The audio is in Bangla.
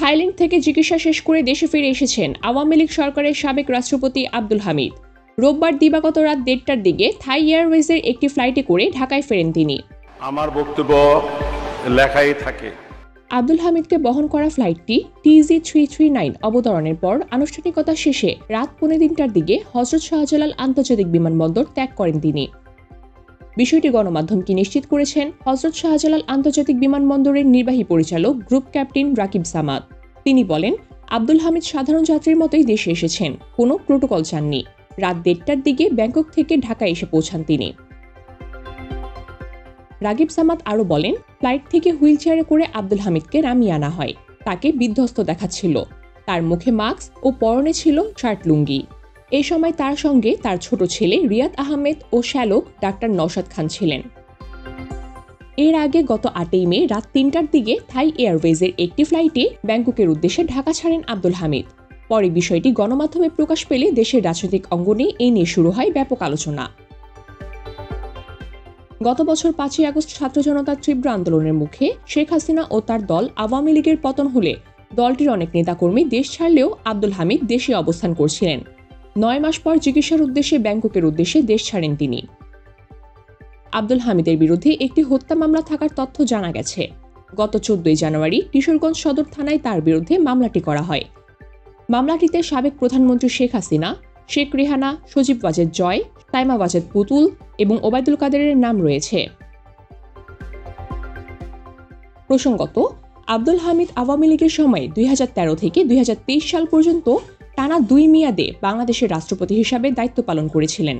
থাইল্যান্ড থেকে চিকিৎসা শেষ করে দেশে ফিরে এসেছেন আওয়ামী লীগ সরকারের সাবেক রাষ্ট্রপতি আব্দুল হামিদ। রোববার দিবাগত রাত 1:30টার দিকে থাই এয়ারওয়েজের একটি ফ্লাইটে করে ঢাকায় ফেরেন তিনি। আমার বক্তব্য লেখাই থাকে। আব্দুল হামিদকে বহন করা ফ্লাইটটি TG339 অবতরণের পর আনুষ্ঠানিকতা শেষে রাত 3:45টার দিকে হযরত শাহজালাল আন্তর্জাতিক বিমানবন্দর ত্যাগ করেন তিনি। বিষয়টি গণমাধ্যমকে নিশ্চিত করেছেন হযরত শাহজালাল আন্তর্জাতিক বিমানবন্দরের নির্বাহী পরিচালক গ্রুপ ক্যাপ্টেন রাকিব সামাদ। তিনি বলেন, আব্দুল হামিদ সাধারণ যাত্রীর মতোই দেশে এসেছেন, কোনো প্রোটোকল চাননি। রাত 1:30টার দিকে ব্যাংকক থেকে ঢাকায় এসে পৌঁছান তিনি। রাকিব সামাদ আরও বলেন, ফ্লাইট থেকে হুইলচেয়ারে করে আব্দুল হামিদকে নামিয়ে আনা হয়। তাকে বিধ্বস্ত দেখাচ্ছিল। তার মুখে মাস্ক ও পরনে ছিল শার্ট লুঙ্গি। এই সময় তার সঙ্গে তার ছোট ছেলে রিয়াদ আহমেদ ও শ্যালক ডাক্তার নওশাদ খান ছিলেন। এর আগে গত 8 মে রাত 3টার দিকে থাই এয়ারওয়েজের একটি ফ্লাইটে ব্যাংককের উদ্দেশ্যে ঢাকা ছাড়েন আব্দুল হামিদ। পরে বিষয়টি গণমাধ্যমে প্রকাশ পেলে দেশের রাজনৈতিক অঙ্গনে এই নিয়ে শুরু হয় ব্যাপক আলোচনা। গত বছর 5ই আগস্ট ছাত্র জনতার তীব্র আন্দোলনের মুখে শেখ হাসিনা ও তার দল আওয়ামী লীগের পতন হলে দলটির অনেক নেতাকর্মী দেশ ছাড়লেও আব্দুল হামিদ দেশে অবস্থান করছিলেন। 9 মাস পর চিকিৎসার উদ্দেশ্যে ব্যাংককের উদ্দেশ্যে দেশ ছাড়েন তিনি। আব্দুল হামিদের বিরুদ্ধে একটি হত্যা মামলা থাকার তথ্য জানা গেছে। গত 14ই জানুয়ারি কিশোরগঞ্জ সদর থানায় তার বিরুদ্ধে মামলাটি করা হয়। মামলাটিতে সাবেক প্রধানমন্ত্রী শেখ হাসিনা, শেখ রেহানা, সজীব ওয়াজেদ জয়, তাইমা ওয়াজেদ পুতুল এবং ওবায়দুল কাদেরের নাম রয়েছে। প্রসঙ্গত, আব্দুল হামিদ আওয়ামী লীগের সময় 2013 থেকে 2023 সাল পর্যন্ত টানা 2 মেয়াদে বাংলাদেশের রাষ্ট্রপতি হিসাবে দায়িত্ব পালন করেছিলেন।